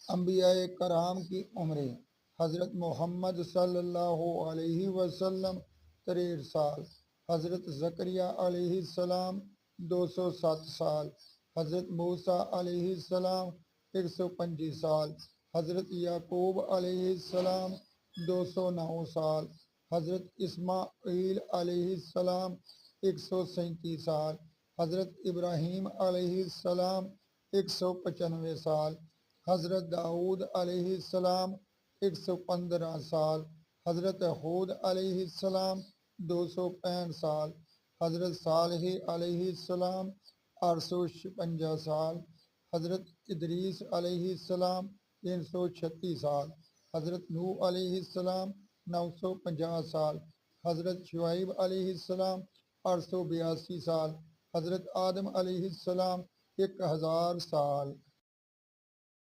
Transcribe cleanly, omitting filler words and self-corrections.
انبیاء کرام کی عمریں: حضرت محمد صلی اللہ علیہ وسلم 63 سال، حضرت زکریا علیہ السلام 207 سال، حضرت موسیٰ علیہ السلام 125 سال، حضرت یعقوب علیہ السلام 209 سال، حضرت اسماعیل علیہ السلام 137 سال، حضرت ابراہیم علیہ السلام 195 سال، حضرت داؤد علیہ السلام 115 سال، حضرت ہود علیہ السلام 265 سال، حضرت صالح علیہ السلام 856 سال، حضرت ادریس علیہ السلام 336 سال، حضرت نوح علیہ السلام 950 سال، حضرت شعیب علیہ السلام 882 سال، حضرت آدم علیہ السلام 1000 سال۔